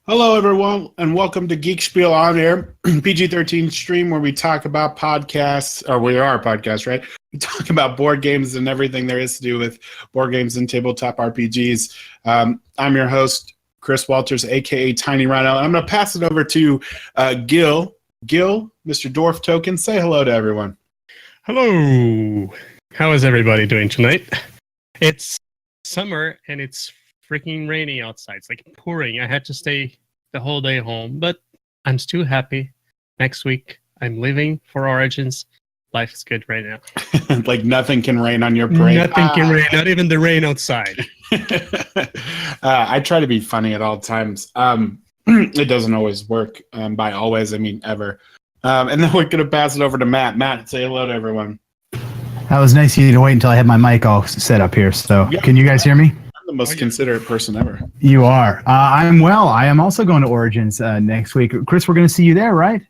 Hello, everyone, and welcome to Geek Spiel on air, PG-13 stream where we talk about podcasts, or we are a podcast, right? We talk about board games and everything there is to do with board games and tabletop RPGs. I'm your host, Chris Walters, a.k.a. Tiny Rhino. I'm going to pass it over to Gil. Gil, Mr. Dwarf Token, say hello to everyone. Hello. How is everybody doing tonight? It's summer and it's freaking rainy outside. It's like pouring. I had to stay the whole day home, but I'm still happy. Next week, I'm leaving for Origins. Life is good right now. Like nothing can rain on your parade. Nothing can rain, not even the rain outside. I try to be funny at all times. It doesn't always work. By always, I mean ever. And then we're going to pass it over to Matt. Matt, say hello to everyone. That was nice of you to wait until I had my mic all set up here. So, Can you guys hear me? I'm the most considerate person ever. You are. I'm well. I am also going to Origins next week. Chris, we're going to see you there, right?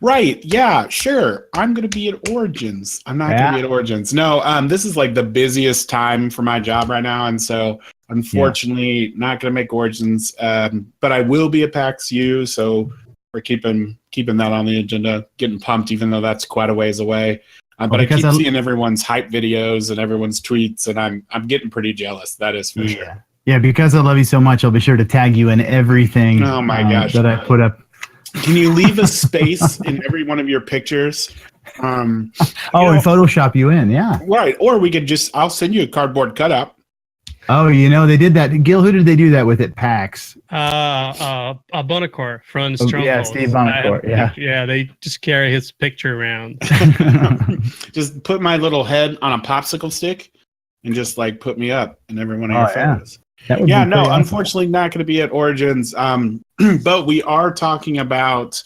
Right. Yeah, sure. I'm going to be at Origins. I'm not going to be at Origins. No, this is like the busiest time for my job right now. And so, unfortunately, not going to make Origins. But I will be at PAX U. So, we're keeping that on the agenda, getting pumped, even though that's quite a ways away. But I keep seeing everyone's hype videos and everyone's tweets, and I'm getting pretty jealous. That is for sure. Yeah, because I love you so much, I'll be sure to tag you in everything. Oh my gosh, that I put up. Can you leave a space in every one of your pictures? And Photoshop you in, yeah. Right, or we could I'll send you a cardboard cutout. Oh, they did that. Gil, who did they do that with at PAX? Bonacore from Stronghold. Yeah, Steve Bonacore, Yeah, they just carry his picture around. Just put my little head on a popsicle stick and just like put me up in every one of your photos. Yeah, no, awesome. Unfortunately not going to be at Origins, but we are talking about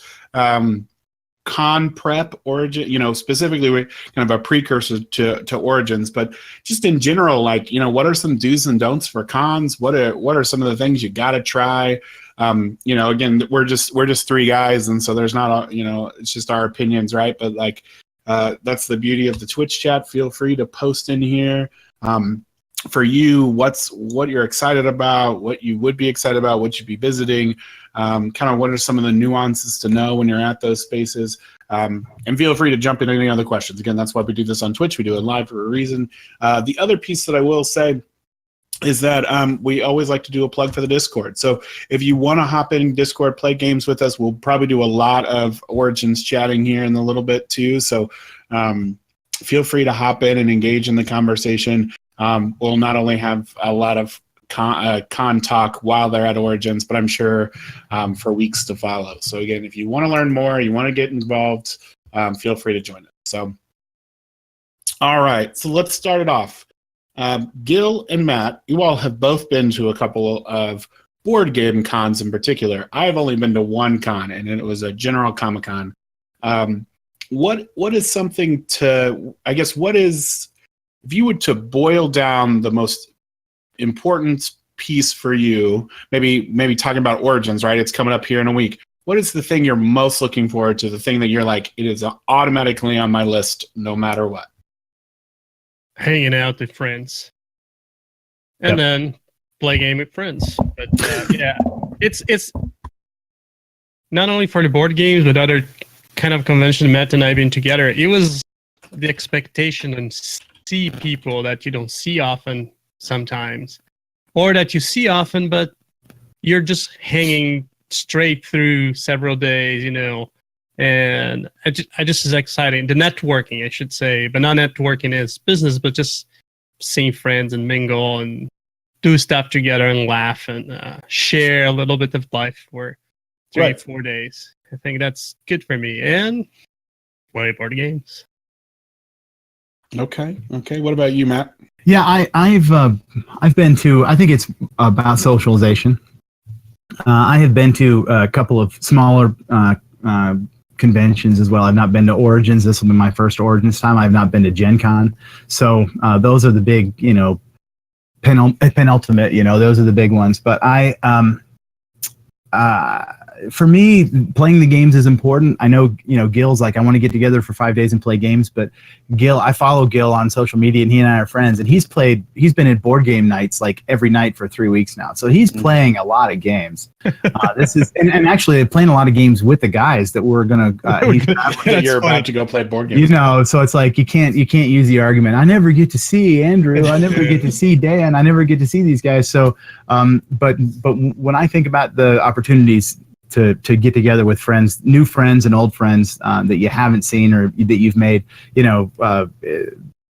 con prep Origin, specifically we're kind of a precursor to Origins, but just in general, like, what are some do's and don'ts for cons? What are some of the things you got to try? Again, we're just three guys, and so there's not it's just our opinions, right? But like, that's the beauty of the Twitch chat. Feel free to post in here. For you, what you're excited about, what you would be excited about, what you'd be visiting, kind of what are some of the nuances to know when you're at those spaces, and feel free to jump into any other questions. Again, that's why we do this on Twitch. We do it live for a reason. The other piece that I will say is that we always like to do a plug for the Discord. So if you want to hop in Discord, play games with us, we'll probably do a lot of Origins chatting here in a little bit too. So feel free to hop in and engage in the conversation. We'll not only have a lot of con talk while they're at Origins, but I'm sure for weeks to follow. So again, if you want to learn more, you want to get involved, feel free to join us. So, all right, so let's start it off. Gil and Matt, you all have both been to a couple of board game cons in particular. I've only been to one con, and it was a general Comic-Con. What is something to, I guess, if you were to boil down the most important piece for you, maybe talking about Origins, right? It's coming up here in a week. What is the thing you're most looking forward to? The thing that you're like, it is automatically on my list no matter what? Hanging out with friends. And then play a game with friends. But it's not only for the board games, but other kind of convention Matt and I been together. It was the expectation and see people that you don't see often sometimes, or that you see often, but you're just hanging straight through several days, and I just is exciting. The networking, I should say, but not networking as business, but just seeing friends and mingle and do stuff together and laugh and share a little bit of life for 3-4 days. I think that's good for me, and play board games. Okay. What about you, Matt? Yeah, I've been to. I think it's about socialization. I have been to a couple of smaller conventions as well. I've not been to Origins. This will be my first Origins time. I've not been to Gen Con. So those are the big, penultimate. Those are the big ones. But for me, playing the games is important. I know, Gil's like, I want to get together for 5 days and play games, but I follow Gil on social media, and he and I are friends, and he's been at board game nights like every night for 3 weeks now. So he's playing a lot of games. This is, and actually playing a lot of games with the guys that we're going to, you're about to go play board games. So it's like, you can't use the argument, I never get to see Andrew, I never get to see Dan, I never get to see these guys. So, but when I think about the opportunities to get together with friends, new friends and old friends that you haven't seen or that you've made,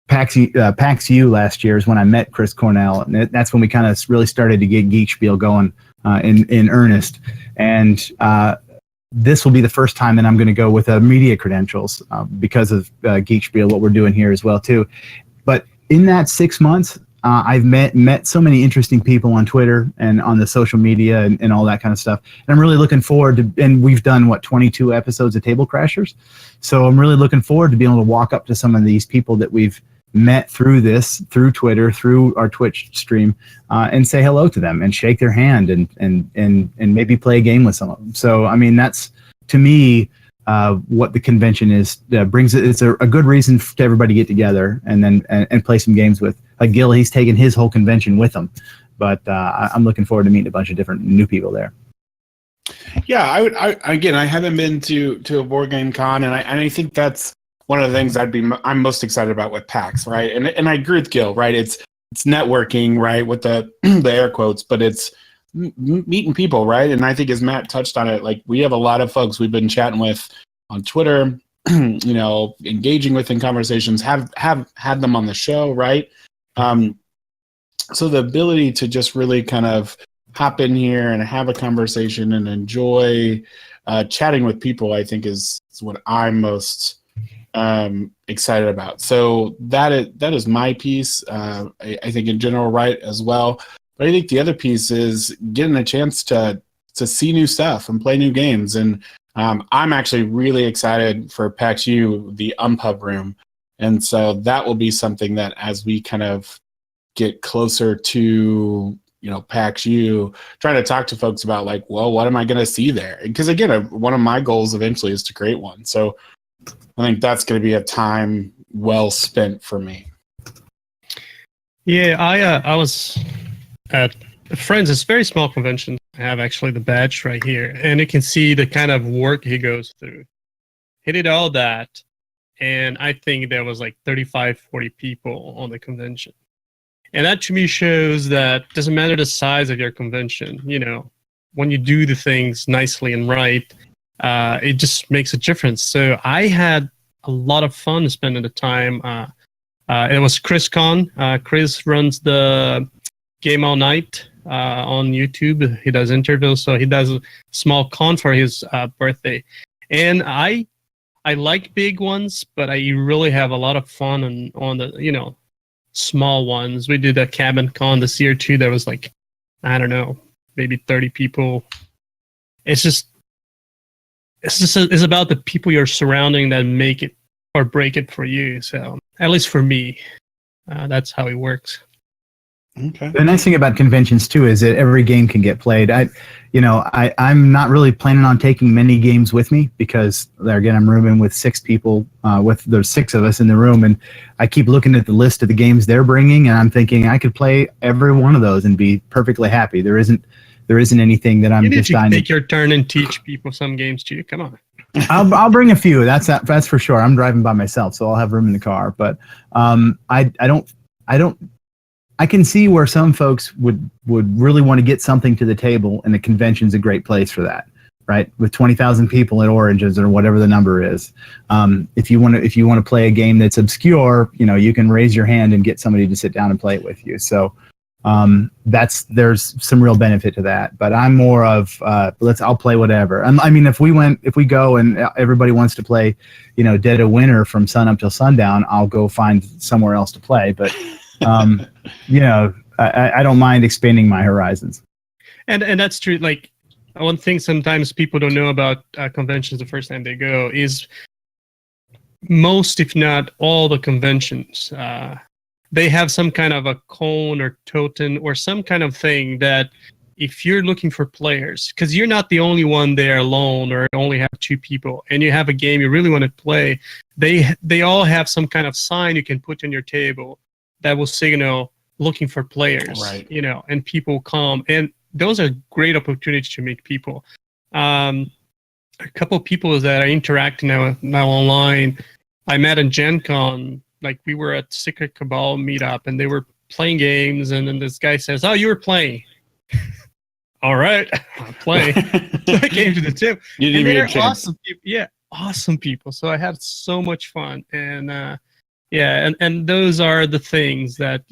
PAX U last year is when I met Chris Cornell, and that's when we kind of really started to get Geek Spiel going in earnest. And this will be the first time that I'm going to go with media credentials because of Geek Spiel, what we're doing here as well too. But in that 6 months, I've met so many interesting people on Twitter and on the social media and all that kind of stuff. And I'm really looking forward to, and we've done 22 episodes of Table Crashers. So I'm really looking forward to being able to walk up to some of these people that we've met through Twitter, through our Twitch stream, and say hello to them and shake their hand and maybe play a game with some of them. So, I mean, that's, to me, what the convention is, brings it. It's a good reason to everybody get together and then and play some games with. Like Gil, he's taken his whole convention with him, but I'm looking forward to meeting a bunch of different new people there. Yeah, I haven't been to a board game con, and I think that's one of the things I'm most excited about with PAX, right? And I agree with Gil, right? It's networking, right, with the air quotes, but it's meeting people, right? And I think, as Matt touched on it, like, we have a lot of folks we've been chatting with on Twitter, engaging with in conversations, have had them on the show, right? So the ability to just really kind of hop in here and have a conversation and enjoy chatting with people, I think is what I'm most excited about. So that is my piece. I think in general, right, as well. But I think the other piece is getting a chance to see new stuff and play new games. And I'm actually really excited for PAX U, the Unpub room. And so that will be something that, as we kind of get closer to, PAX U, trying to talk to folks about, like, well, what am I going to see there? Because, again, one of my goals eventually is to create one. So I think that's going to be a time well spent for me. Yeah, I was at Friends. It's a very small convention. I have actually the badge right here, and you can see the kind of work he goes through. He did all that, and I think there was like 35, 40 people on the convention. And that to me shows that it doesn't matter the size of your convention. When you do the things nicely and right, it just makes a difference. So I had a lot of fun spending the time. It was Chris Con. Chris runs the Game All Night on YouTube. He does interviews, so he does a small con for his birthday. And I like big ones, but I really have a lot of fun on the small ones. We did a cabin con this year too. There was like, I don't know, maybe 30 people. It's about the people you're surrounding that make it or break it for you. So at least for me, that's how it works. Okay. The nice thing about conventions too is that every game can get played. I'm not really planning on taking many games with me because, again, I'm rooming with 6 people. There's 6 of us in the room, and I keep looking at the list of the games they're bringing, and I'm thinking I could play every one of those and be perfectly happy. There isn't anything that I'm just dying to take your turn and teach people some games too. Come on. I'll bring a few. That's for sure. I'm driving by myself, so I'll have room in the car. But I can see where some folks would really want to get something to the table, and the convention's a great place for that, right? With 20,000 people at Origins or whatever the number is, if you want to play a game that's obscure, you can raise your hand and get somebody to sit down and play it with you. So there's some real benefit to that. But I'm more of I'll play whatever. I mean, if we go and everybody wants to play, Dead of Winter from sun up till sundown, I'll go find somewhere else to play. But I don't mind expanding my horizons. And that's true. Like, one thing sometimes people don't know about conventions the first time they go is most, if not all, the conventions, they have some kind of a cone or totem or some kind of thing that if you're looking for players, because you're not the only one there alone or only have 2 people, and you have a game you really want to play, they all have some kind of sign you can put on your table that will signal looking for players, right. And people come, and those are great opportunities to meet people. A couple of people that I interact now online, I met at Gen Con, like we were at Secret Cabal meetup, and they were playing games, and then this guy says, "Oh, you were playing." All right, I'm playing. So I came to the tip. You didn't and even they're awesome people. Yeah, awesome people. So I had so much fun, and and those are the things that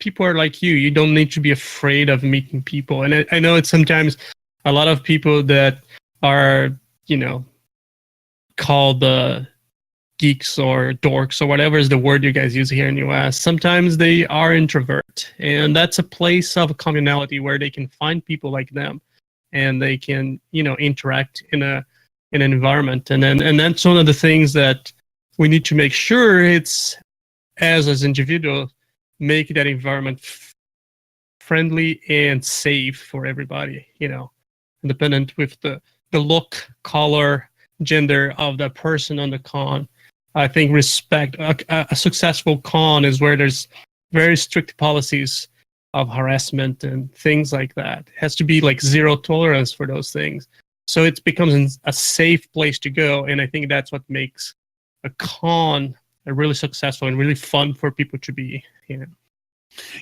people are like you. You don't need to be afraid of meeting people. And I know it's sometimes a lot of people that are called geeks or dorks or whatever is the word you guys use here in the US. Sometimes they are introvert, and that's a place of communality where they can find people like them, and they can interact in an environment. And that's one of the things that we need to make sure it's as individuals make that environment friendly and safe for everybody. Independent with the look, color, gender of the person on the con. I think respect. A successful con is where there's very strict policies of harassment and things like that. It has to be like zero tolerance for those things. So it becomes a safe place to go, and I think that's what makes a con a really successful and really fun for people to be.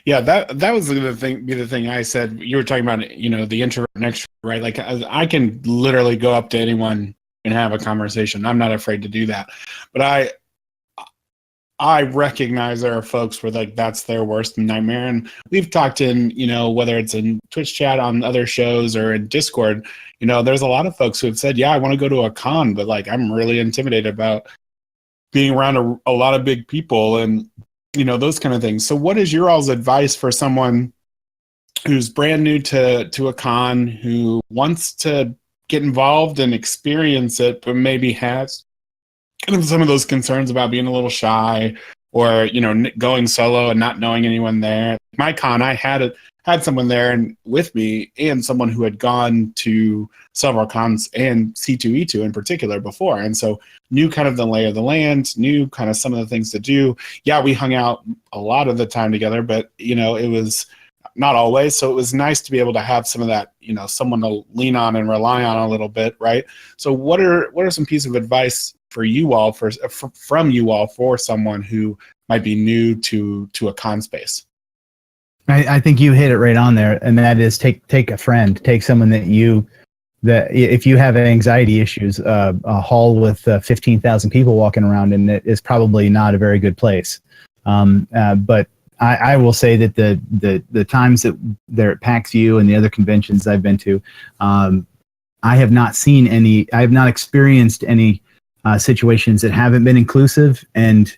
Yeah, that was the thing I said. You were talking about the introvert and extrovert, right? Like I can literally go up to anyone and have a conversation. I'm not afraid to do that. But I recognize there are folks where like that's their worst nightmare. And we've talked in, whether it's in Twitch chat, on other shows, or in Discord, there's a lot of folks who have said, yeah, I want to go to a con, but like I'm really intimidated about being around a lot of big people and those kind of things. So what is your all's advice for someone who's brand new to a con, who wants to get involved and experience it, but maybe has kind of some of those concerns about being a little shy or, going solo and not knowing anyone there? My con, I had someone there and with me, and someone who had gone to several cons and C2E2 in particular before. And so knew kind of the lay of the land, knew kind of some of the things to do. Yeah, we hung out a lot of the time together, but, it was not always. So it was nice to be able to have some of that, someone to lean on and rely on a little bit, right? So what are some pieces of advice for you all, from you all, for someone who might be new to a con space? I think you hit it right on there, and that is take a friend, take someone that if you have anxiety issues, a hall with 15,000 people walking around in it is probably not a very good place. But I will say that the times that they're at PAX U and the other conventions I've been to, I have not experienced any situations that haven't been inclusive and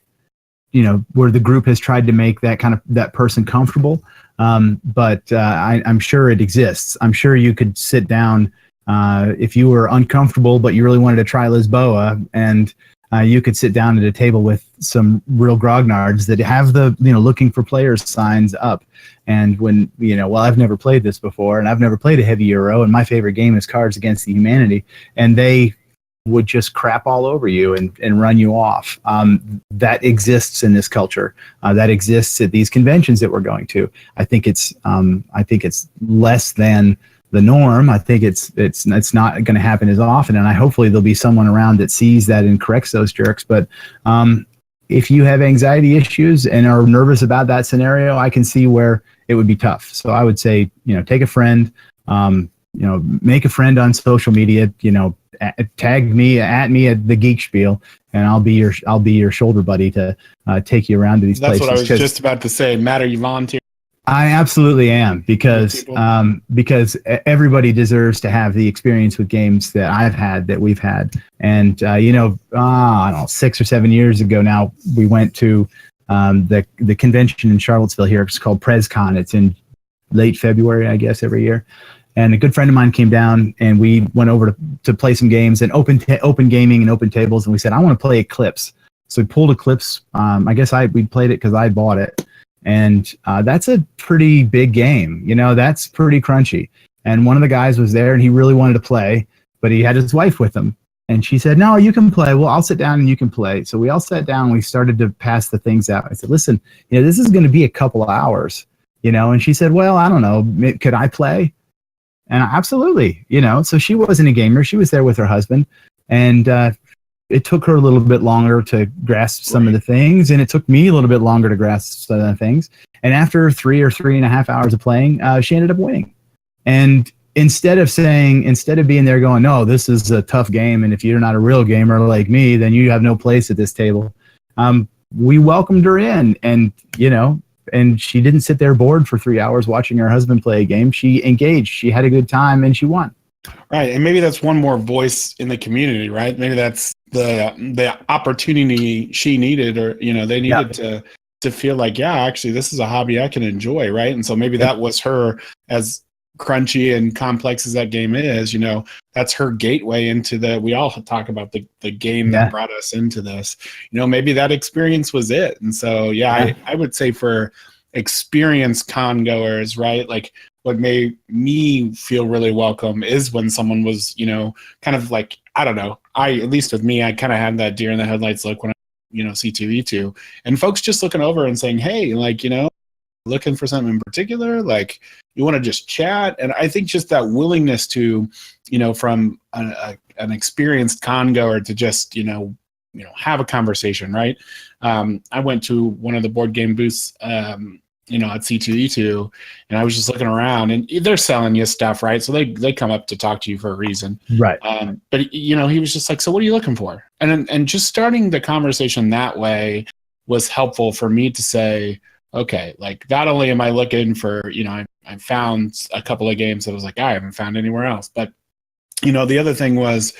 where the group has tried to make that person comfortable. But I'm sure it exists. I'm sure you could sit down if you were uncomfortable, but you really wanted to try Lisboa, and you could sit down at a table with some real grognards that have the looking for players signs up. And when I've never played this before, and I've never played a heavy Euro, and my favorite game is Cards Against the Humanity, and they would just crap all over you and run you off. That exists in this culture. That exists at these conventions that we're going to. I think it's less than the norm. I think it's not going to happen as often, and hopefully there'll be someone around that sees that and corrects those jerks. But if you have anxiety issues and are nervous about that scenario, I can see where it would be tough. So I would say, take a friend, make a friend on social media, tag me at the Geek Spiel, and I'll be your shoulder buddy to take you around to these places. That's what I was just about to say. Matt, are you volunteering? I absolutely am, because everybody deserves to have the experience with games that we've had. And I don't know, 6 or 7 years ago now, we went to the convention in Charlottesville here. It's called PresCon. It's in late February, I guess, every year. And a good friend of mine came down, and we went over to play some games and open gaming and open tables. And we said, I want to play Eclipse. So we pulled Eclipse. I guess we played it because I bought it. And that's a pretty big game. That's pretty crunchy. And one of the guys was there and he really wanted to play, but he had his wife with him. And she said, no, you can play. Well, I'll sit down and you can play. So we all sat down and we started to pass the things out. I said, listen, this is going to be a couple of hours, and she said, well, I don't know. Could I play? And absolutely, so she wasn't a gamer. She was there with her husband. And it took her a little bit longer to grasp some of the things. And it took me a little bit longer to grasp some of the things. And after 3 or 3.5 hours of playing, she ended up winning. And instead of being there going, no, this is a tough game, and if you're not a real gamer like me, then you have no place at this table. We welcomed her in, and and she didn't sit there bored for 3 hours watching her husband play a game. She engaged, she had a good time, and she won. Right, and maybe that's one more voice in the community, right? Maybe that's the opportunity she needed, or they needed to feel like, yeah, actually, this is a hobby I can enjoy, right? And so maybe that was her, as crunchy and complex as that game is, that's her gateway into we all talk about the game that brought us into this. Maybe that experience was it. And so, I would say for experienced con goers, right? Like, what made me feel really welcome is when someone was, kind of like, I don't know, at least with me, I kind of had that deer in the headlights look when I, C2E2, and folks just looking over and saying, hey, like, looking for something in particular, like, you want to just chat. And I think just that willingness to, from an experienced con goer to just, have a conversation, right? I went to one of the board game booths, at C2E2, and I was just looking around, and they're selling you stuff, right? So they come up to talk to you for a reason, right? But he was just like, so what are you looking for? And just starting the conversation that way was helpful for me to say, okay, like, not only am I looking for, I found a couple of games that I was like, I haven't found anywhere else, but the other thing was,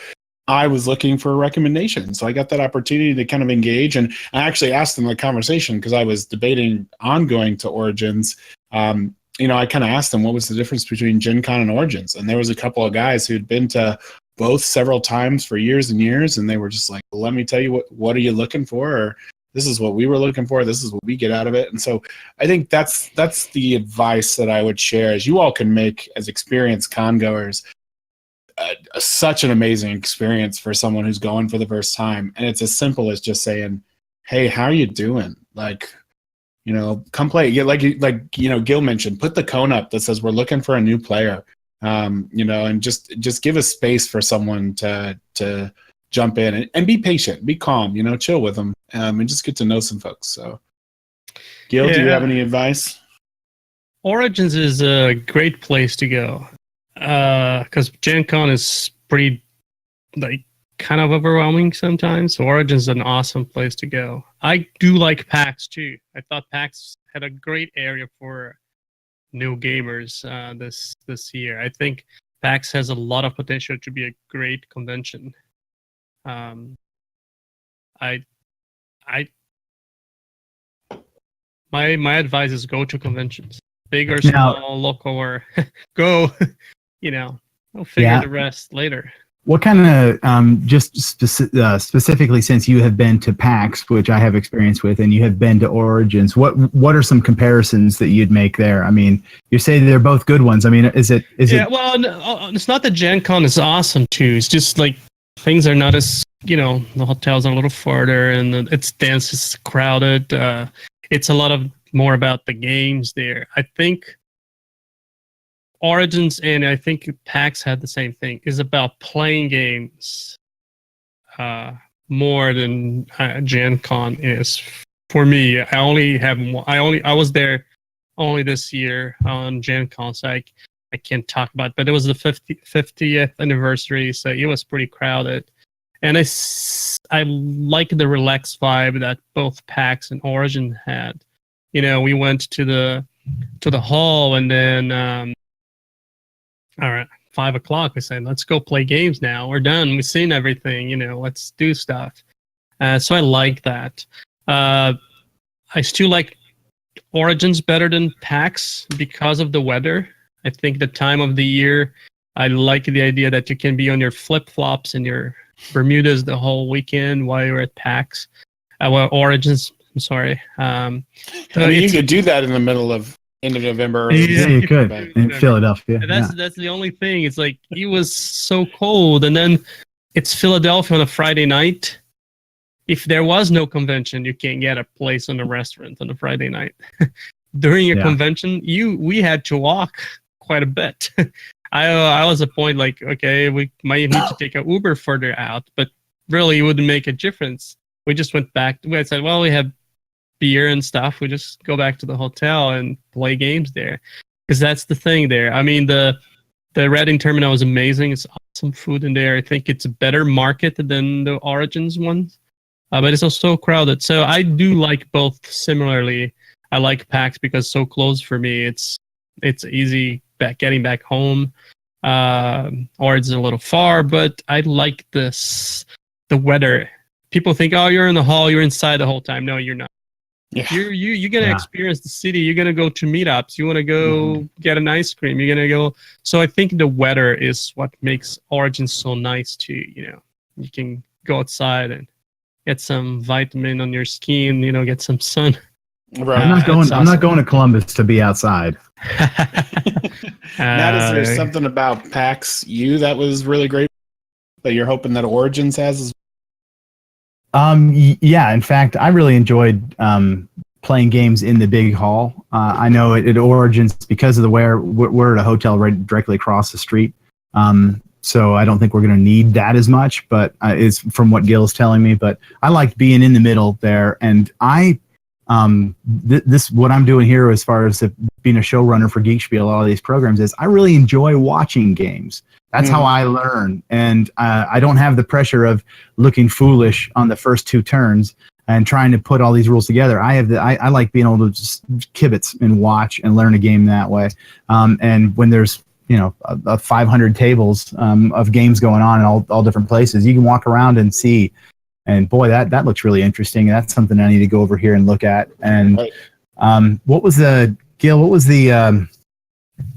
I was looking for a recommendation. So I got that opportunity to kind of engage. And I actually asked them the conversation because I was debating on going to Origins. I kind of asked them what was the difference between Gen Con and Origins. And there was a couple of guys who'd been to both several times for years and years. And they were just like, well, let me tell you, what are you looking for? Or this is what we were looking for. This is what we get out of it. And so I think that's the advice that I would share, is you all can make, as experienced con goers, such an amazing experience for someone who's going for the first time. And it's as simple as just saying, hey, how are you doing? Like, come play. Yeah, like Gil mentioned, put the cone up that says we're looking for a new player. And just give a space for someone to jump in and be patient, be calm, chill with them, and just get to know some folks. So, Gil, do you have any advice? Origins is a great place to go. Because Gen Con is pretty, like, kind of overwhelming sometimes. So Origins is an awesome place to go. I do like PAX too. I thought PAX had a great area for new gamers this year. I think PAX has a lot of potential to be a great convention. My advice is go to conventions, big or small, local, or go. We'll figure the rest later. What kind of, specifically, since you have been to PAX, which I have experience with, and you have been to Origins, what are some comparisons that you'd make there? I mean, you say they're both good ones. I mean, is it? Well, no, it's not that Gen Con is awesome too. It's just like things are not as, the hotels are a little farther, and it's dense, it's crowded. It's a lot of more about the games there. I think Origins, and I think PAX had the same thing, is about playing games more than Gen Con is. For me, I was there only this year on Gen Con, so I can't talk about it, but it was the 50th anniversary, so it was pretty crowded. And I like the relaxed vibe that both PAX and Origin had. We went to the hall, and then all right, 5 o'clock, we said, let's go play games now. We're done. We've seen everything, let's do stuff. So I like that. I still like Origins better than PAX because of the weather. I think the time of the year, I like the idea that you can be on your flip-flops and your Bermudas the whole weekend while you're at PAX. Well, Origins I'm sorry. So you could do that in the middle of end of November. Yeah, you could in Philadelphia. That's the only thing. It's like it was so cold, and then it's Philadelphia on a Friday night. If there was no convention, you can't get a place on a restaurant on a Friday night. During a convention, we had to walk quite a bit. I was at a point like, okay, we might need to take an Uber further out, but really it wouldn't make a difference. We just went back. We said, well, we have beer and stuff. We just go back to the hotel and play games there, because that's the thing there. I mean, the Reading terminal was amazing. It's awesome food in there. I think it's a better market than the Origins ones, but it's also crowded. So I do like both similarly. I like PAX because it's so close for me. It's easy getting back home. Origins a little far, but I like the weather. People think, oh, you're in the hall, you're inside the whole time. No, you're not. Yeah. You're gonna experience the city. You're gonna go to meetups. You want to go get an ice cream. You're gonna go. So I think the weather is what makes Origins so nice too. You can go outside and get some vitamin on your skin. Get some sun. Right. I'm not going to Columbus to be outside. Matt, is there something about PAX U that was really great that you're hoping that Origins has? Yeah, in fact, I really enjoyed playing games in the big hall. I know at Origins, because of we're at a hotel right directly across the street. So I don't think we're going to need that as much, but it's from what Gil's telling me. But I liked being in the middle there, and this what I'm doing here as far as being a showrunner for Geek Spiel, all of these programs, is I really enjoy watching games. That's how I learn, and I don't have the pressure of looking foolish on the first two turns and trying to put all these rules together. I like being able to just kibitz and watch and learn a game that way. And when there's 500 tables of games going on in all different places, you can walk around and see. And boy, that looks really interesting. That's something I need to go over here and look at. And what was the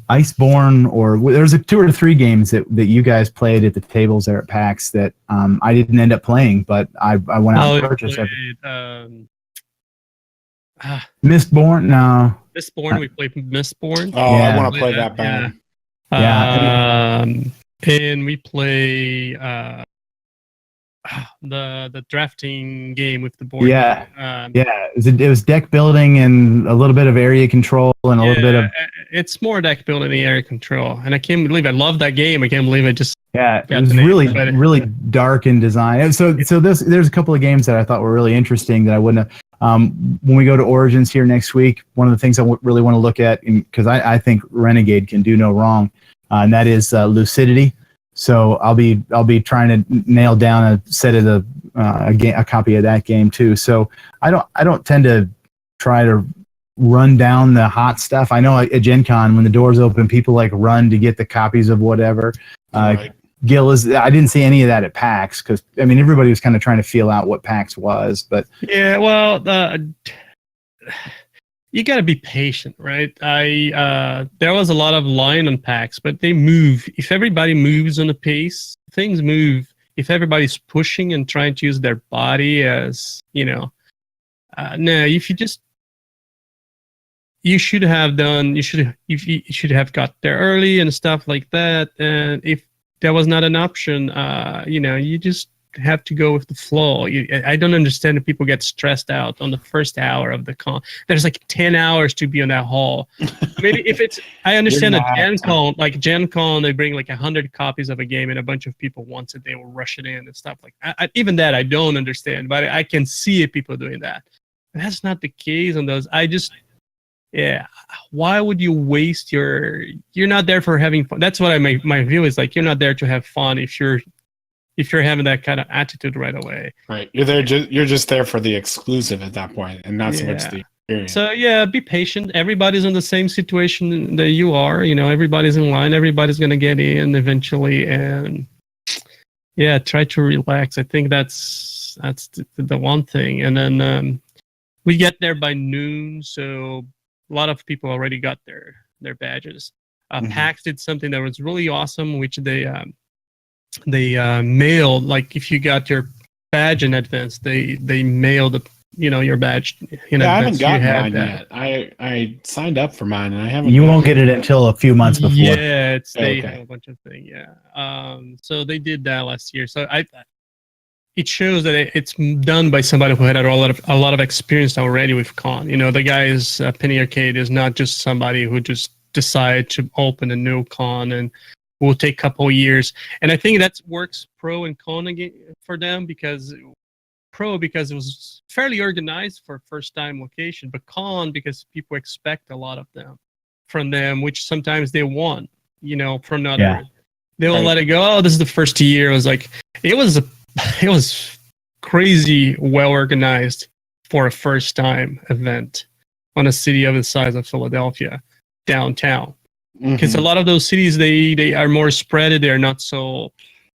Iceborne, or there's 2 or 3 games that you guys played at the tables there at PAX that I didn't end up playing, but I went out and purchased it. Mistborn? No. Mistborn, we played Mistborn. Oh, yeah. I want to play that bad. Yeah. And we play the drafting game with the board. Yeah. It was deck building and a little bit of area control and a little bit of. It's more deck building and area control, and I can't believe I love that game. I can't believe it just. Yeah, it was really dark in design. And so there's a couple of games that I thought were really interesting that I wouldn't have. When we go to Origins here next week, one of the things I really want to look at, because I think Renegade can do no wrong, and that is Lucidity. So I'll be trying to nail down a set of a copy of that game too. So I don't tend to try to run down the hot stuff. I know at Gen Con, when the doors open, people run to get the copies of whatever. Right. Gil, I didn't see any of that at PAX, because everybody was kind of trying to feel out what PAX was. But yeah, well, you got to be patient, right? There was a lot of line on PAX, but they move. If everybody moves on a pace, things move. If everybody's pushing and trying to use their body as, no, if you should have got there early and stuff like that. And if there was not an option, you just have to go with the flow. I don't understand if people get stressed out on the first hour of the con. There's 10 hours to be on that hall. Maybe I understand that Gen Con, they bring 100 copies of a game and a bunch of people wants it, they will rush it in and stuff like that. Even that I don't understand, but I can see people doing that. That's not the case on those. Why would you waste you're not there for having fun. That's what my view is, you're not there to have fun if you're having that kind of attitude right away. Right. You're just there for the exclusive at that point, and not so much the experience. So be patient. Everybody's in the same situation that you are. Everybody's in line. Everybody's gonna get in eventually, and try to relax. I think that's the one thing. And then we get there by noon, so a lot of people already got their badges. PAX did something that was really awesome, which they mailed. If you got your badge in advance, they mailed your badge. I haven't gotten mine yet. I signed up for mine and I haven't. You won't get it until a few months before. Yeah, they have a bunch of things. Yeah. So they did that last year. So it shows that it's done by somebody who had a lot of experience already with con. The guy's Penny Arcade is not just somebody who just decided to open a new con and will take a couple of years. And I think that works pro and con again for them because it was fairly organized for first time location, but con because people expect a lot of them from them, which sometimes they want, from others. Yeah. They will let it go. Oh, this is the first year. It was crazy well organized for a first time event on a city of the size of Philadelphia downtown. Because a lot of those cities they are more spread. They're not so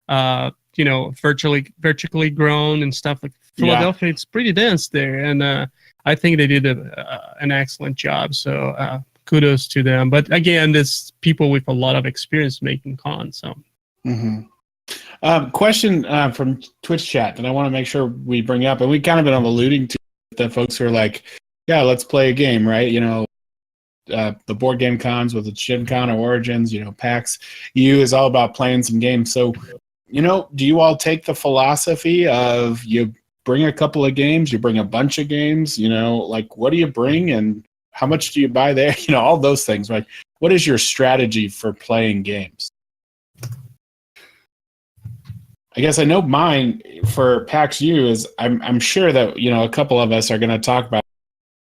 vertically grown and stuff like Philadelphia. It's pretty dense there, and I think they did an excellent job. So kudos to them. But again, there's people with a lot of experience making cons. So. Question from Twitch chat that I want to make sure we bring up, and we kind of been alluding to the folks who are like, yeah, let's play a game, right? The board game cons, whether it's Gen Con or Origins, PAX EU is all about playing some games. So, do you all take the philosophy of you bring a couple of games, you bring a bunch of games, what do you bring and how much do you buy there? All those things, right? What is your strategy for playing games? I guess I know mine for PAX U is I'm sure that, a couple of us are going to talk about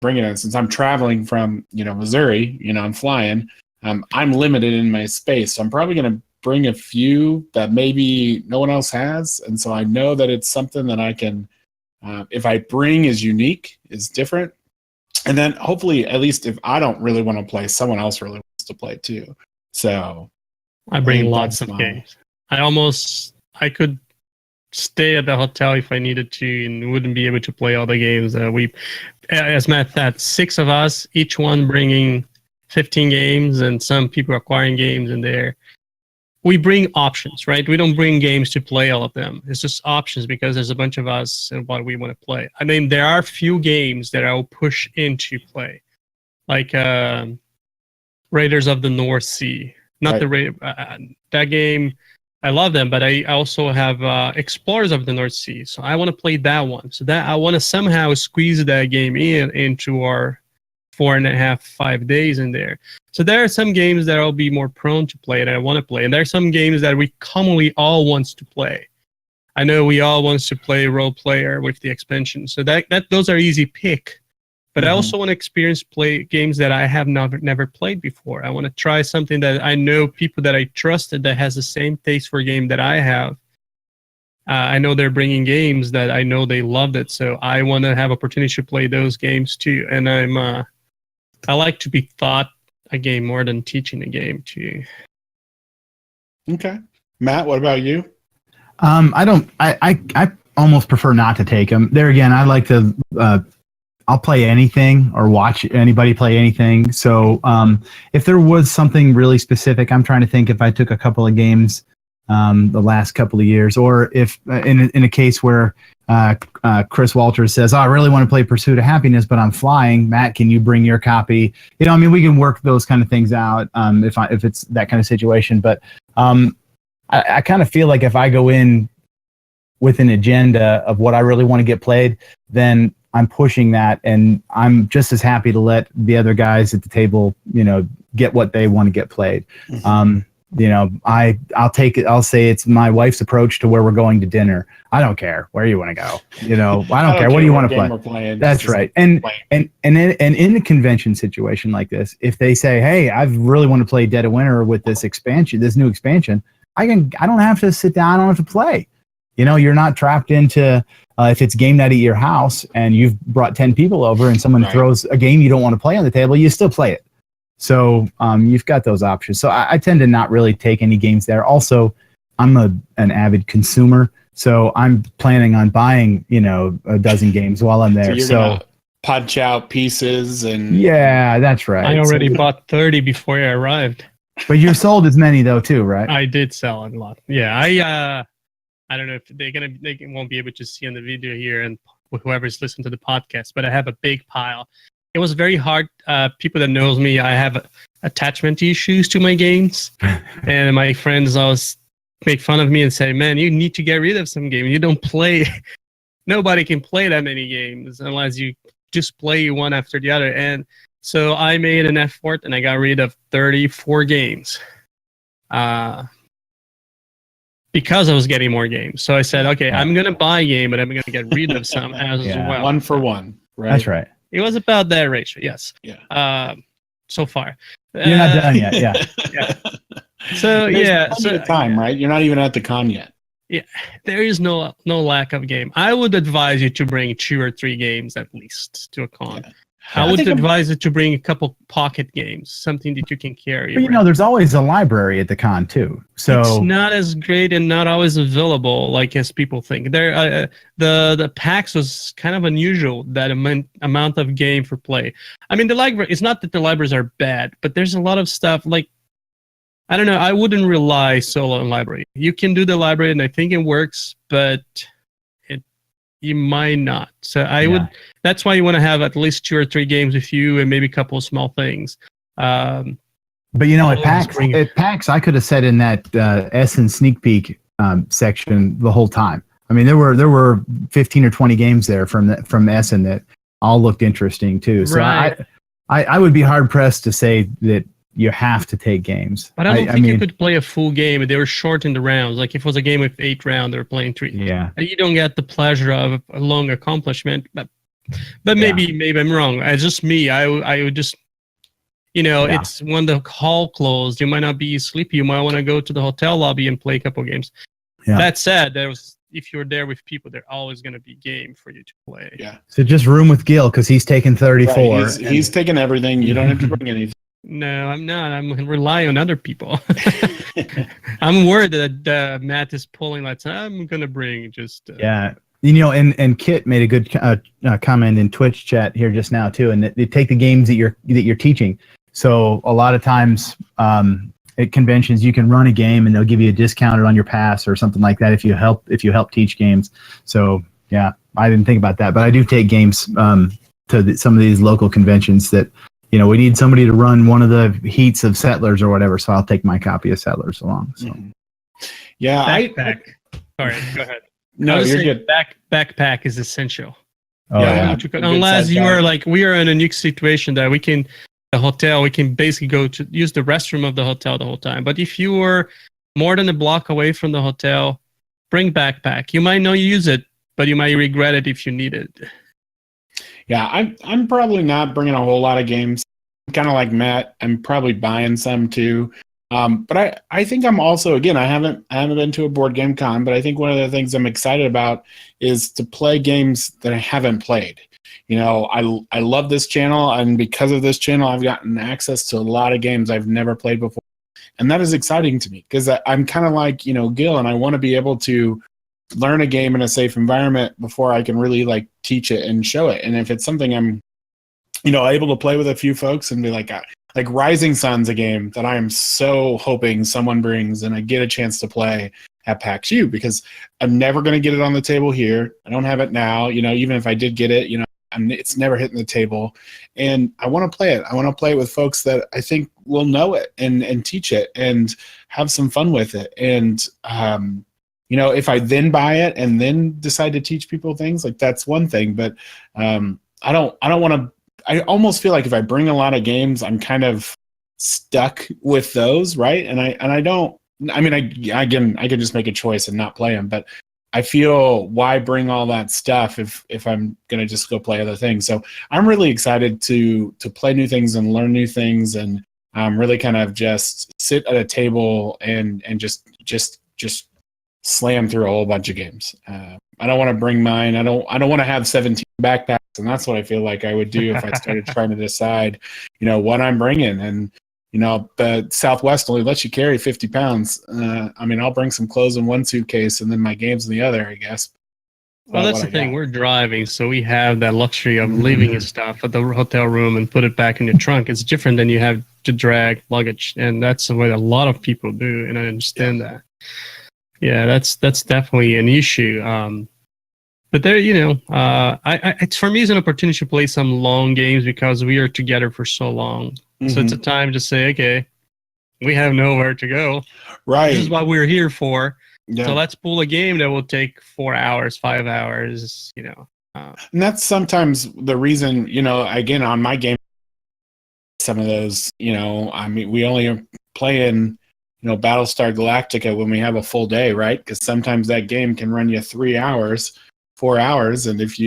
bringing it. Since I'm traveling from, Missouri, I'm flying, I'm limited in my space. So I'm probably going to bring a few that maybe no one else has. And so I know that it's something that I can, if I bring is unique, is different. And then hopefully, at least if I don't really want to play, someone else really wants to play too. So I bring lots of games. I could stay at the hotel if I needed to and wouldn't be able to play all the games. As Matt said, 6 of us, each one bringing 15 games and some people acquiring games in there. We bring options, right? We don't bring games to play all of them. It's just options because there's a bunch of us and what we want to play. I mean, there are few games that I'll push into play, like Raiders of the North Sea. Not that game. I love them, but I also have Explorers of the North Sea. So I want to play that one. So that I want to somehow squeeze that game into our 4.5, 5 days in there. So there are some games that I'll be more prone to play and I want to play. And there are some games that we commonly all wants to play. I know we all wants to play role player with the expansion. So that those are easy pick. But I also want to play games that I have never played before. I want to try something that I know people that I trusted that has the same taste for game that I have. I know they're bringing games that I know they loved it, so I want to have opportunity to play those games too. And I like to be taught a game more than teaching a game too. Okay, Matt, what about you? I almost prefer not to take them. There again, I like to. I'll play anything or watch anybody play anything. So if there was something really specific, I'm trying to think if I took a couple of games the last couple of years, or if in a case where Chris Walters says, I really want to play Pursuit of Happiness, but I'm flying. Matt, can you bring your copy? We can work those kind of things out if it's that kind of situation. But I kind of feel like if I go in with an agenda of what I really want to get played, then I'm pushing that, and I'm just as happy to let the other guys at the table, get what they want to get played. I'll take it. I'll say it's my wife's approach to where we're going to dinner. I don't care where you want to go. I don't care. What do you want to play? That's right. And in a convention situation like this, if they say, "Hey, I really want to play Dead of Winter with this new expansion," I don't have to sit down. I don't have to play. You're not trapped into if it's game night at your house and you've brought 10 people over and someone throws a game you don't want to play on the table, you still play it. So you've got those options. So I tend to not really take any games there. Also, I'm an avid consumer, so I'm planning on buying a dozen games while I'm there. So you're gonna punch out pieces and yeah, that's right. I already bought 30 before I arrived. But you sold as many though too, right? I did sell a lot. Yeah, I don't know if they won't be able to see on the video here, and whoever's listened to the podcast, but I have a big pile. It was very hard. People that knows me, I have attachment issues to my games, and my friends always make fun of me and say, "Man, you need to get rid of some games. You don't play. Nobody can play that many games unless you just play one after the other." And so I made an effort, and I got rid of 34 games. Because I was getting more games. So I said, okay, I'm going to buy a game, but I'm going to get rid of some as well. 1 for 1, right? That's right. It was about that ratio, yes. Yeah. So far. You're not done yet, yeah. Yeah. So, yeah. So time, right? You're not even at the con yet. Yeah, there is no lack of game. I would advise you to bring 2 or 3 games at least to a con. Yeah. I would advise you to bring a couple pocket games, something that you can carry. But there's always a library at the con too. So it's not as great and not always available like as people think. There, the PAX was kind of unusual, that amount of game for play. I mean, the library. It's not that the libraries are bad, but there's a lot of stuff like, I don't know. I wouldn't rely solo on library. You can do the library, and I think it works, but you might not. So I would. That's why you want to have at least 2 or 3 games with you, and maybe a couple of small things. But at PAX, I could have sat in that Essen sneak peek section the whole time. I mean, there were 15 or 20 games there from Essen that all looked interesting too. So right. I would be hard pressed to say that you have to take games. But I don't think you could play a full game. They were short in the rounds. Like if it was a game with 8 rounds, they were playing 3. Yeah. You don't get the pleasure of a long accomplishment. But maybe I'm wrong. It's just me. I would just, it's when the hall closed, you might not be sleepy. You might want to go to the hotel lobby and play a couple games. Yeah. That said, if you're there with people, they're always going to be game for you to play. Yeah. So just room with Gil because he's taking 34. Right. He's taking everything. You don't have to bring anything. No, I'm not. I'm relying on other people. I'm worried that Matt is pulling like, I'm going to bring just... Yeah. And Kit made a good comment in Twitch chat here just now too, and they take the games that you're teaching. So a lot of times at conventions you can run a game and they'll give you a discount on your pass or something like that if you help teach games. So yeah, I didn't think about that, but I do take games to some of these local conventions that we need somebody to run one of the heats of Settlers or whatever. So I'll take my copy of Settlers along. So yeah, backpack. Sorry, go ahead. No, you're good. Backpack is essential. Oh, yeah. Unless you are like, we are in a unique situation that we can basically go to use the restroom of the hotel the whole time. But if you were more than a block away from the hotel, bring backpack. You might not use it, but you might regret it if you need it. Yeah, I'm probably not bringing a whole lot of games. Kind of like Matt, I'm probably buying some too. But I think I'm also, again, I haven't been to a board game con, but I think one of the things I'm excited about is to play games that I haven't played. I love this channel, and because of this channel, I've gotten access to a lot of games I've never played before. And that is exciting to me because I'm kind of like, Gil, and I want to be able to learn a game in a safe environment before I can really like teach it and show it. And if it's something I'm, able to play with a few folks and be like Rising Sun's a game that I am so hoping someone brings and I get a chance to play at PAX U, because I'm never going to get it on the table here. I don't have it now. Even if I did get it, it's never hitting the table, and I want to play it. I want to play it with folks that I think will know it and teach it and have some fun with it. And if I then buy it and then decide to teach people things, like that's one thing. But I don't want to. I almost feel like if I bring a lot of games, I'm kind of stuck with those, right? And I don't. I mean, I can just make a choice and not play them, but I feel, why bring all that stuff if I'm gonna just go play other things? So I'm really excited to play new things and learn new things, and really kind of just sit at a table and just slam through a whole bunch of games. I don't want to bring mine. I don't want to have 17 backpacks, and that's what I feel like I would do if I started trying to decide, what I'm bringing. And the Southwest only lets you carry 50 pounds. I'll bring some clothes in one suitcase and then my games in the other, I guess. Well, that's the thing. We're driving, so we have that luxury of leaving his stuff at the hotel room and put it back in your trunk. It's different than you have to drag luggage, and that's the way a lot of people do, and I understand that. Yeah, that's definitely an issue. But there, it's for me, it's an opportunity to play some long games because we are together for so long. Mm-hmm. So it's a time to say, okay, we have nowhere to go. Right. This is what we're here for. Yeah. So let's pull a game that will take 4 hours, 5 hours, And that's sometimes the reason, again, on my game, some of those, I mean, we only are playing, Battlestar Galactica when we have a full day, right? Because sometimes that game can run you 3 hours, 4 hours. And if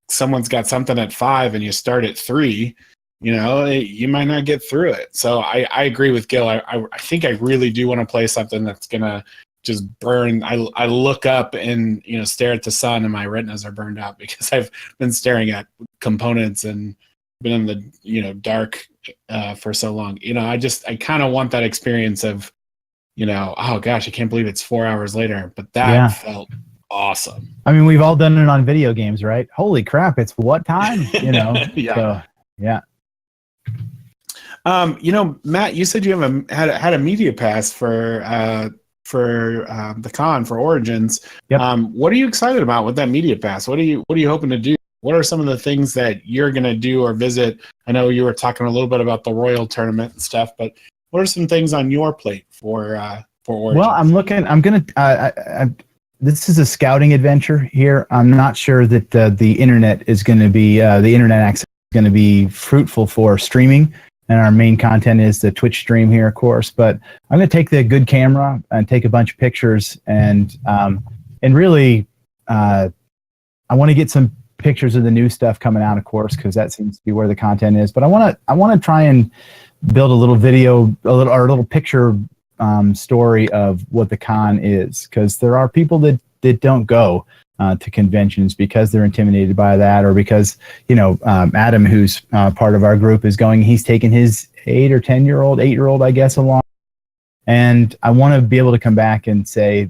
someone's got something at 5 and you start at 3, you might not get through it. So I agree with Gil. I think I really do want to play something that's going to just burn. I look up and, stare at the sun and my retinas are burned out because I've been staring at components and been in the, dark for so long. I kind of want that experience of, oh gosh, I can't believe it's 4 hours later, but that felt awesome. I mean, we've all done it on video games, right? Holy crap, it's what time? Yeah. So, yeah. Matt, you said you have had a media pass for the con for Origins. Yep. What are you excited about with that media pass? What are you hoping to do? What are some of the things that you're going to do or visit? I know you were talking a little bit about the Royal Tournament and stuff, but what are some things on your plate for Origins? Well, I'm going to, this is a scouting adventure here. I'm not sure that the internet is going to be, the internet access is going to be fruitful for streaming. And our main content is the Twitch stream here, of course. But I'm going to take the good camera and take a bunch of pictures and really, I want to get some pictures of the new stuff coming out, of course, because that seems to be where the content is. But I want to try and build a little video, a little picture story of what the con is, because there are people that don't go to conventions because they're intimidated by that, or because Adam, who's part of our group, is going. He's taken his 8 or 10-year-old, I guess, along, and I want to be able to come back and say,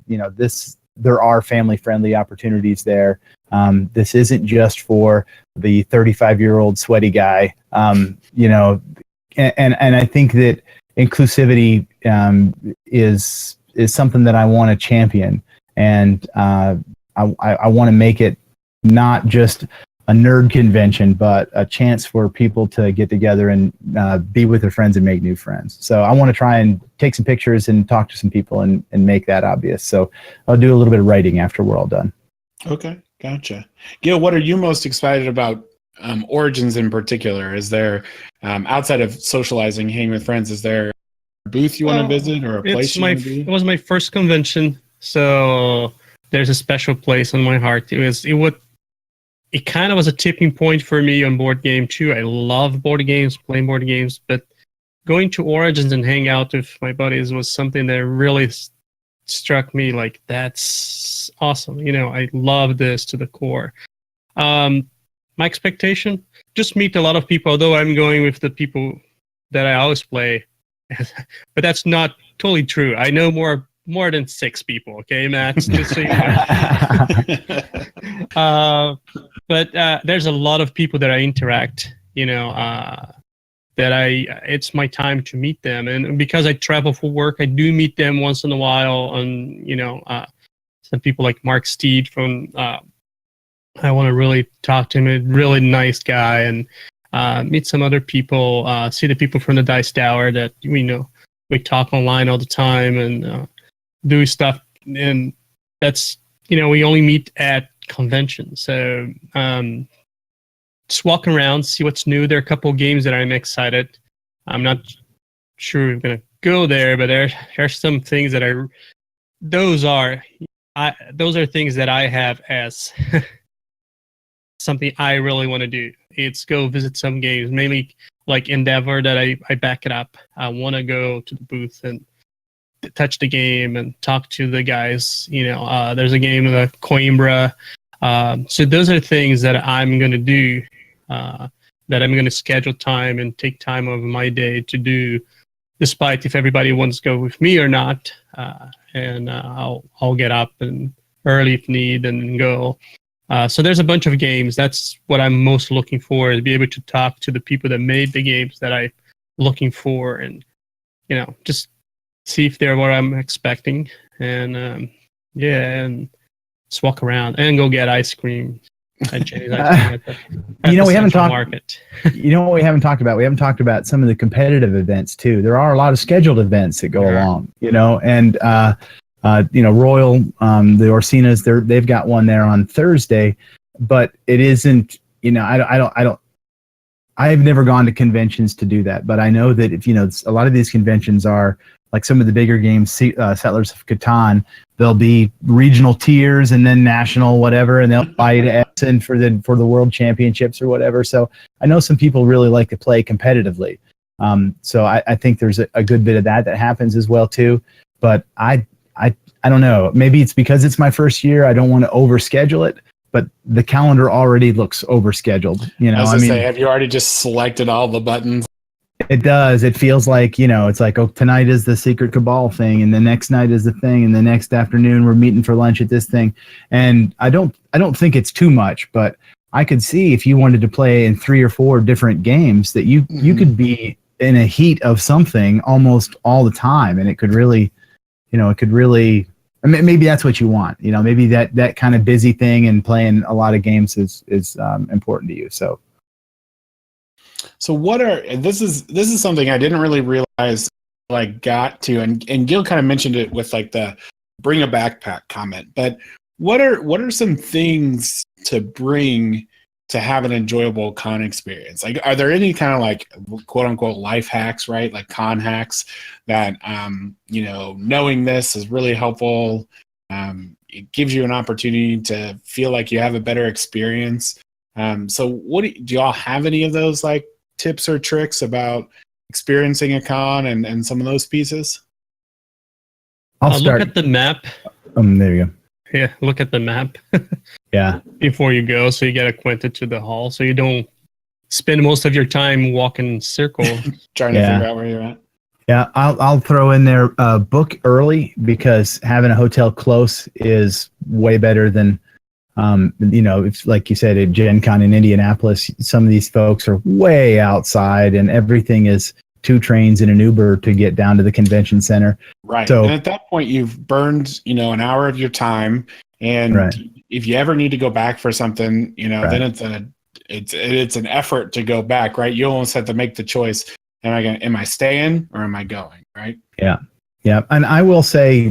there are family-friendly opportunities there. This isn't just for the 35-year-old sweaty guy, and I think that inclusivity is something that I want to champion, and I want to make it not just a nerd convention, but a chance for people to get together and be with their friends and make new friends. So I want to try and take some pictures and talk to some people and make that obvious. So I'll do a little bit of writing after we're all done. Okay, gotcha. Gil, what are you most excited about Origins in particular? Is there, outside of socializing, hanging with friends, is there a booth you want to visit or a place you want to be? It was my first convention, so there's a special place in my heart. It kind of was a tipping point for me on board game too. I love board games, playing board games, but going to Origins and hang out with my buddies was something that really struck me like, that's awesome. I love this to the core. My expectation, just meet a lot of people, although I'm going with the people that I always play. But that's not totally true. I know more than 6 people, okay, Matt? Just so you know. But there's a lot of people that I interact, it's my time to meet them. And because I travel for work, I do meet them once in a while. And, some people like Mark Steed from, I want to really talk to him, a really nice guy, and meet some other people, see the people from the Dice Tower that we talk online all the time and do stuff. And that's, we only meet at conventions. So just walk around, see what's new. There are a couple of games that I'm excited. I'm not sure we're going to go there, but there are some things that those are things that I have as something I really want to do. It's go visit some games, mainly like Endeavor, that I back it up. I want to go to the booth and touch the game and talk to the guys. There's a game of the Coimbra. So those are things that I'm going to do, that I'm going to schedule time and take time of my day to do, despite if everybody wants to go with me or not. And I'll get up and early if need and go. So there's a bunch of games. That's what I'm most looking for, is be able to talk to the people that made the games that I'm looking for, and just see if they're what I'm expecting. And and just walk around and go get ice cream at Jenny's ice cream at we haven't talked. Market. You know what we haven't talked about? We haven't talked about some of the competitive events too. There are a lot of scheduled events that go along, and Royal, the Orsinias, they've got one there on Thursday, but it isn't. I've never gone to conventions to do that, but I know that if a lot of these conventions are like some of the bigger games, Settlers of Catan, there'll be regional tiers and then national whatever, and they'll fly to Essen for the world championships or whatever. So I know some people really like to play competitively. So I think there's a good bit of that happens as well too. But I don't know. Maybe it's because it's my first year. I don't want to overschedule it. But the calendar already looks overscheduled. Say, have you already just selected all the buttons? It does. It feels like, it's like, oh, tonight is the Secret Cabal thing, and the next night is the thing, and the next afternoon we're meeting for lunch at this thing. And I don't think it's too much, but I could see if you wanted to play in 3 or 4 different games that you could be in a heat of something almost all the time, and it could really, maybe that's what you want. Maybe that kind of busy thing and playing a lot of games is important to you. So this is something I didn't really realize got to, and Gil kind of mentioned it with the bring a backpack comment, but what are some things to bring to have an enjoyable con experience? Are there any kind of quote unquote life hacks, right? Like con hacks that, knowing this is really helpful. It gives you an opportunity to feel like you have a better experience. So do y'all have any of those tips or tricks about experiencing a con and some of those pieces? I'll start. Look at the map. There you go. Yeah, look at the map. Yeah. Before you go, so you get acquainted to the hall, so you don't spend most of your time walking in circle trying to figure out where you're at. Yeah, I'll throw in there book early, because having a hotel close is way better than if, like you said, at Gen Con in Indianapolis, some of these folks are way outside and everything is 2 trains and an Uber to get down to the convention center. Right. So, and at that point you've burned, an hour of your time. And if you ever need to go back for something, then it's an effort to go back, right? You almost have to make the choice. Am I staying or am I going? Right. Yeah. Yeah. And I will say,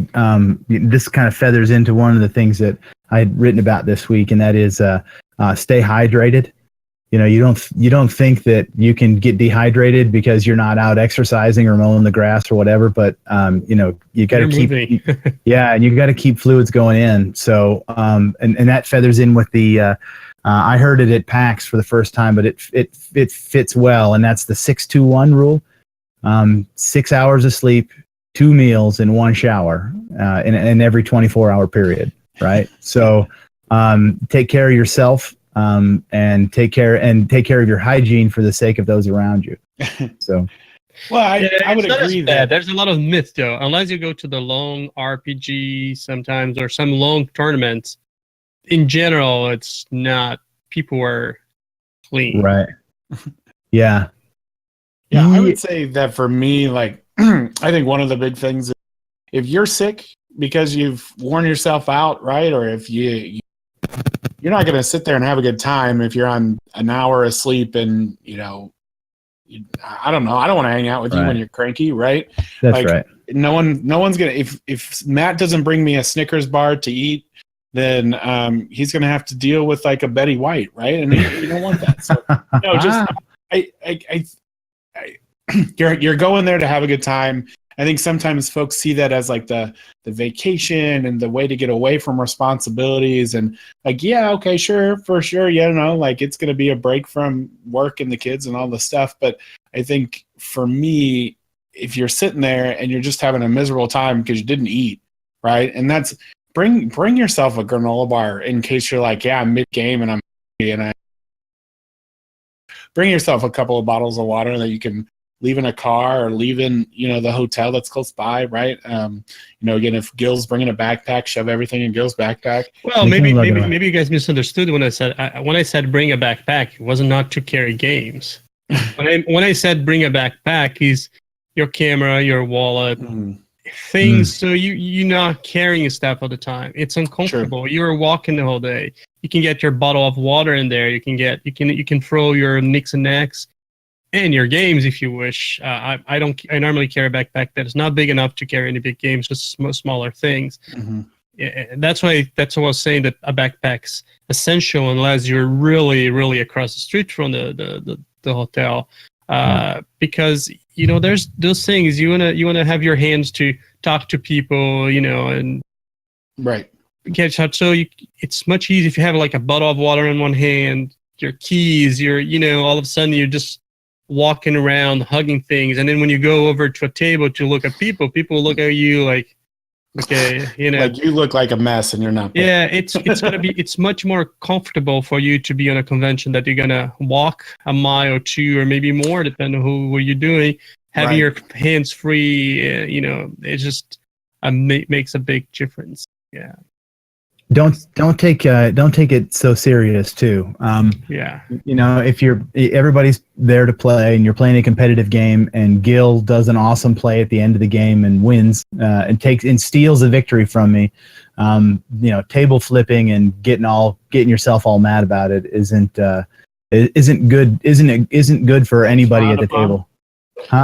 this kind of feathers into one of the things that I had written about this week, and that is, stay hydrated. You don't think that you can get dehydrated because you're not out exercising or mowing the grass or whatever, but you got to keep and you got to keep fluids going in. So and that feathers in with the I heard it at PAX for the first time, but it fits well, and that's the 6-2-1 rule. 6 hours of sleep, 2 meals, and 1 shower in every 24-hour period, right? So take care of yourself. And take care of your hygiene for the sake of those around you. So, well, I would agree that there's a lot of myths though. Unless you go to the long RPG sometimes or some long tournaments, in general, it's not. People are clean, right? Yeah. I would say that for me, I think one of the big things is if you're sick because you've worn yourself out, right, or if you're not going to sit there and have a good time if you're on an hour of sleep and, I don't know. I don't want to hang out with you when you're cranky, right? That's right. No one's going to, if Matt doesn't bring me a Snickers bar to eat, then he's going to have to deal with a Betty White, right? And you don't want that. So, you're going there to have a good time. I think sometimes folks see that as the vacation and the way to get away from responsibilities and okay, sure, for sure. It's going to be a break from work and the kids and all the stuff. But I think for me, if you're sitting there and you're just having a miserable time because you didn't eat, right? And that's bring yourself a granola bar in case you're I'm mid-game and I'm hungry, and bring yourself a couple of bottles of water that you can leave in a car or leave in, the hotel that's close by, right? Again, if Gil's bringing a backpack, shove everything in Gil's backpack. Well, maybe you guys misunderstood when I said bring a backpack. It wasn't not to carry games. when I said bring a backpack, is your camera, your wallet, things, so you're not carrying stuff all the time. It's uncomfortable. Sure. You're walking the whole day. You can get your bottle of water in there. You can throw your nicks and necks and your games if you wish. I normally carry a backpack that is not big enough to carry any big games, just smaller things. Mm-hmm. Yeah, that's what I was saying, that a backpack's essential unless you're really, really across the street from the hotel. Because there's those things you wanna have your hands to talk to people, and right, catch up. So it's much easier if you have like a bottle of water in one hand, your keys, all of a sudden you're just walking around hugging things, and then when you go over to a table to look at people look at you like, okay, like you look like a mess and you're not. Yeah, it's much more comfortable for you to be on a convention that you're gonna walk a mile or two or maybe more, depending on what you're doing. Having your hands free, it just makes a big difference. Yeah. Don't take it so serious too. Yeah. If everybody's there to play and you're playing a competitive game and Gil does an awesome play at the end of the game and wins and steals a victory from me, table flipping and getting yourself all mad about it isn't good for anybody at the table.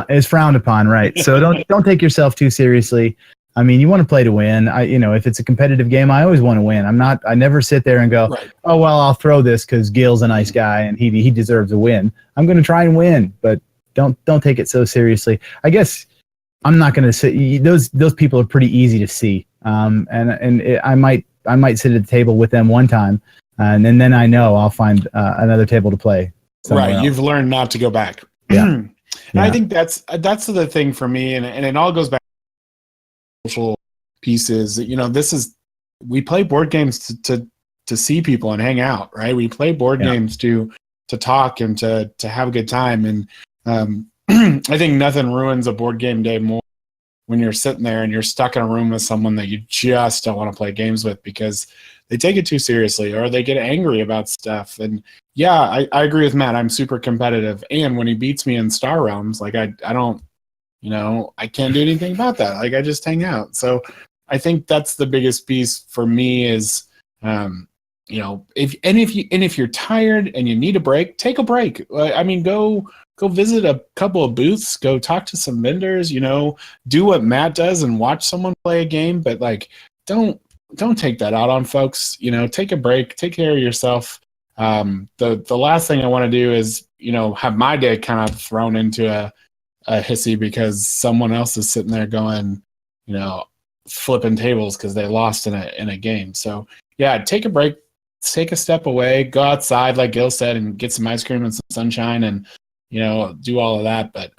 It's frowned upon, right? So don't take yourself too seriously. I mean, you want to play to win. If it's a competitive game, I always want to win. I never sit there and go, oh, well, I'll throw this because Gil's a nice guy and he deserves a win. I'm going to try and win, but don't take it so seriously. I guess I'm not going to say those people are pretty easy to see. I might sit at the table with them one time, and then I know I'll find another table to play. Right. Else. You've learned not to go back. Yeah. And I think that's the thing for me, and it all goes back to social pieces. We play board games to see people and hang out, right? We play board games to talk and to have a good time. And I think nothing ruins a board game day more when you're sitting there and you're stuck in a room with someone that you just don't want to play games with because they take it too seriously or they get angry about stuff. And I agree with Matt. I'm super competitive. And when he beats me in Star Realms, like I don't, I can't do anything about that. Like I just hang out. So I think that's the biggest piece for me is, if you're tired and you need a break, take a break. I mean, go visit a couple of booths, go talk to some vendors, do what Matt does and watch someone play a game, but like, don't take that out on folks, take a break, take care of yourself. The last thing I want to do is, have my day kind of thrown into a hissy because someone else is sitting there going, flipping tables because they lost in a game. So yeah, take a break, take a step away, go outside, like Gil said, and get some ice cream and some sunshine and, do all of that. But,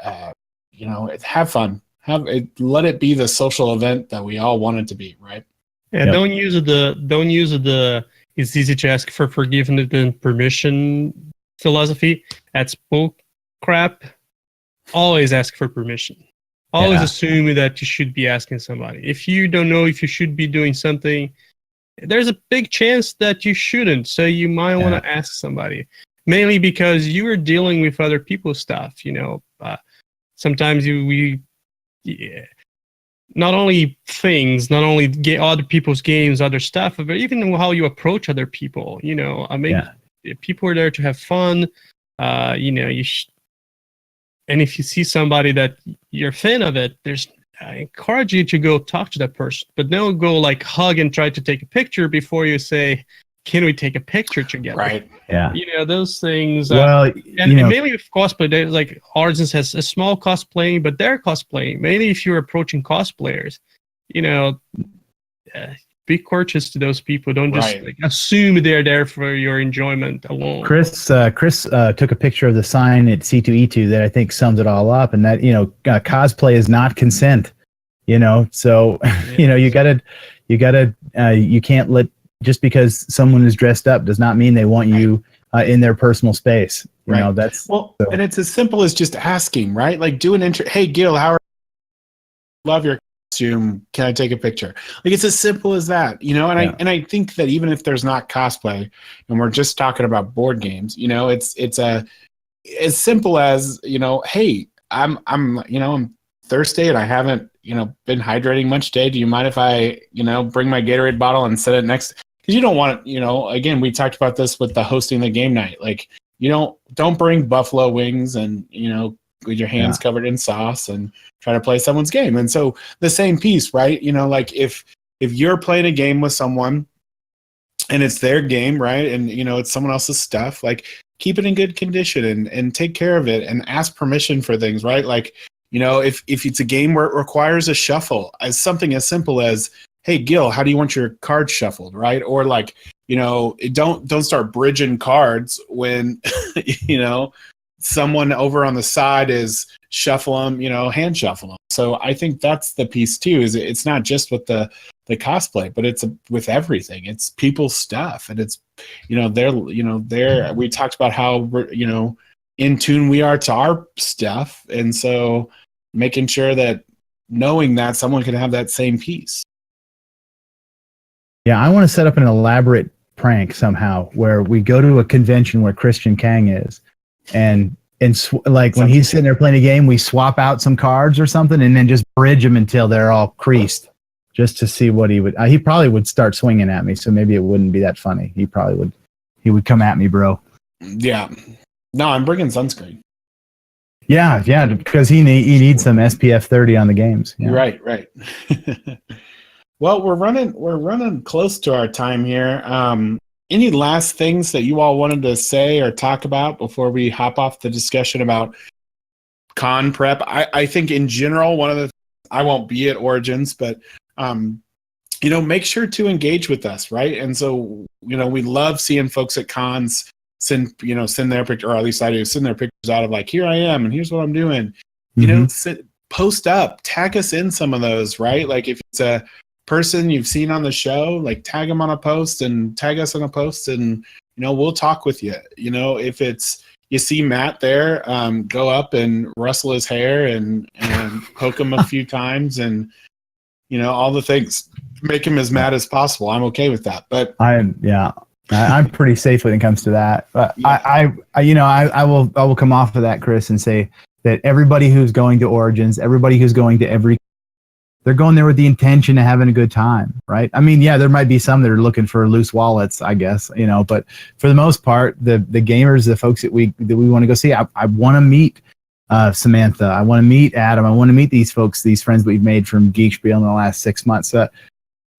have fun. Let it be the social event that we all want it to be, right? Yeah, yep. Don't use the it's easy to ask for forgiveness and permission philosophy. That's bull crap. Always ask for permission. Always assume that you should be asking somebody. If you don't know if you should be doing something, there's a big chance that you shouldn't. So you might want to ask somebody. Mainly because you are dealing with other people's stuff. Sometimes not only things, not only get other people's games, other stuff, but even how you approach other people. People are there to have fun. And if you see somebody that you're a fan of it, I encourage you to go talk to that person, but don't go like hug and try to take a picture before you say, can we take a picture together? Right. Yeah. Those things. Well, and mainly with cosplay, there's like Origins has a small cosplaying, but they're cosplaying. Mainly if you're approaching cosplayers, be courteous to those people. Don't just assume they're there for your enjoyment alone. Chris took a picture of the sign at C2E2 that I think sums it all up, and that cosplay is not consent. So you can't let, just because someone is dressed up does not mean they want you in their personal space. And it's as simple as just asking, right? Like do an hey Gil, how are you? Love your costume. Can I take a picture? Like it's as simple as that, and I think that even if there's not cosplay and we're just talking about board games, it's as simple as, hey, I'm thirsty and I haven't, been hydrating much today? Do you mind if I, bring my Gatorade bottle and set it next? Because you don't want to, again, we talked about this with the hosting the game night. Like, don't bring buffalo wings and, with your hands covered in sauce and try to play someone's game. And so the same piece, right? Like if you're playing a game with someone and it's their game, right? And, it's someone else's stuff, like keep it in good condition and take care of it and ask permission for things, right? Like, if it's a game where it requires a shuffle, as something as simple as, hey, Gil, how do you want your cards shuffled, right? Or like, don't start bridging cards when, someone over on the side is shuffle them, hand shuffle them. So I think that's the piece too, is it's not just with the cosplay, but it's with everything. It's people's stuff. And it's, we talked about how, in tune we are to our stuff. And so making sure that knowing that someone can have that same piece. Yeah, I want to set up an elaborate prank somehow where we go to a convention where Christian Kang is, and when he's sitting there playing a game, we swap out some cards or something, and then just bridge them until they're all creased, just to see what he would. He probably would start swinging at me, so maybe it wouldn't be that funny. He probably would. He would come at me, bro. Yeah. No, I'm bringing sunscreen. Yeah, because he needs some SPF 30 on the games. Yeah. Right. Well, we're running close to our time here. Any last things that you all wanted to say or talk about before we hop off the discussion about con prep? I think in general, I won't be at Origins, but make sure to engage with us, right? And so, we love seeing folks at cons send their picture, or at least I do, send their pictures out of like, here I am and here's what I'm doing. Post up, tag us in some of those, right? Like if it's a person you've seen on the show, like tag them on a post and tag us on a post, and we'll talk with you. If it's you see Matt there, go up and rustle his hair and poke him a few times, and all the things, make him as mad as possible. I'm okay with that. But I'm pretty safe when it comes to that. But yeah. I will come off of that, Chris, and say that everybody who's going to Origins, everybody who's going to they're going there with the intention of having a good time, right? I mean, there might be some that are looking for loose wallets, I guess, but for the most part, the gamers, the folks that we want to go see, I want to meet Samantha. I want to meet Adam. I want to meet these folks, these friends we've made from Geek Spiel in the last 6 months.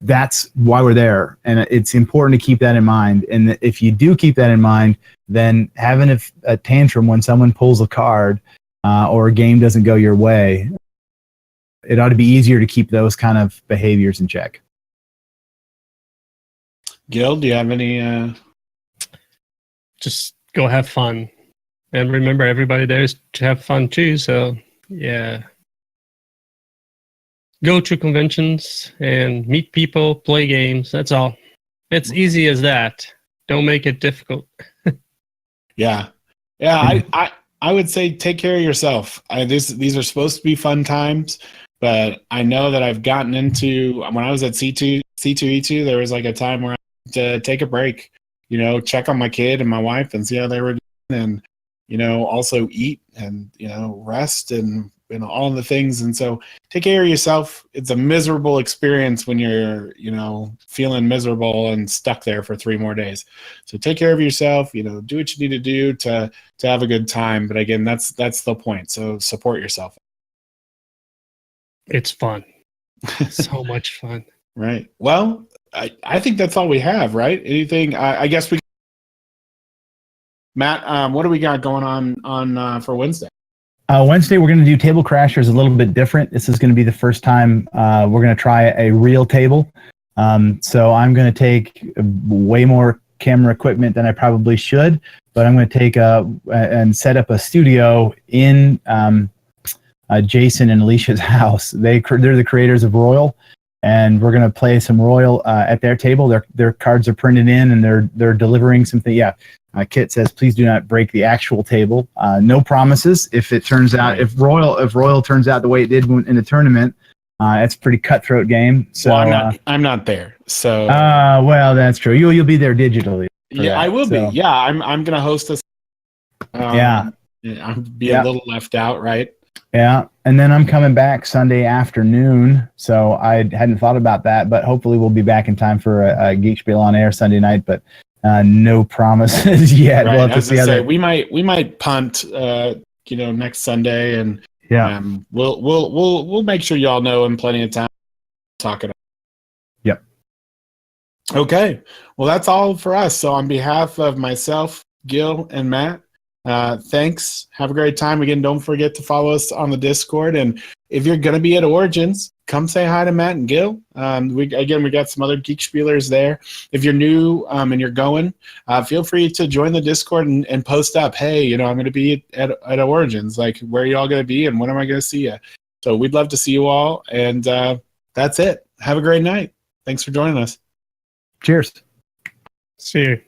That's why we're there. And it's important to keep that in mind. And if you do keep that in mind, then having a tantrum when someone pulls a card or a game doesn't go your way, it ought to be easier to keep those kind of behaviors in check. Gil, do you have any? Just go have fun. And remember, everybody there is to have fun too. So, yeah. Go to conventions and meet people, play games. That's all. It's easy as that. Don't make it difficult. Yeah. I would say take care of yourself. These are supposed to be fun times. But I know that I've gotten into, when I was at C2E2, there was like a time where I had to take a break, check on my kid and my wife and see how they were doing, and, also eat and, rest and, all the things. And so take care of yourself. It's a miserable experience when you're, feeling miserable and stuck there for 3 more days. So take care of yourself, do what you need to do to have a good time. But again, that's the point. So support yourself. It's fun. So much fun. Right. Well, I think that's all we have, right? Anything? I guess Matt, what do we got going on for Wednesday? Wednesday, we're going to do Table Crashers a little bit different. This is going to be the first time we're going to try a real table. So I'm going to take way more camera equipment than I probably should, but I'm going to take and set up a studio in Jason and Alicia's house. They're the creators of Royal, and we're going to play some Royal at their table. Their cards are printed in, and they're delivering something. Yeah. Kit says, please do not break the actual table. No promises. If it turns out, if Royal turns out the way it did in the tournament, it's a pretty cutthroat game. So I'm not there. So well, that's true. You'll be there digitally. Yeah, I will be. Yeah, I'm going to host this. I'll be a little left out, right? Yeah, and then I'm coming back Sunday afternoon, so I hadn't thought about that, but hopefully we'll be back in time for a Geek Spiel on air Sunday night, but no promises yet. Right. We'll have to see how that. We might punt, next Sunday, and Yeah. we'll make sure y'all know in plenty of time to talk it up. Yep. Okay. Well, that's all for us. So on behalf of myself, Gil, and Matt, thanks. Have a great time. Again, don't forget to follow us on the Discord. And if you're going to be at Origins, come say hi to Matt and Gil. We got some other Geek Spielers there. If you're new and you're going, feel free to join the Discord and post up, hey, I'm going to be at Origins. Like, where are you all going to be and when am I going to see you? So we'd love to see you all. And that's it. Have a great night. Thanks for joining us. Cheers. See you.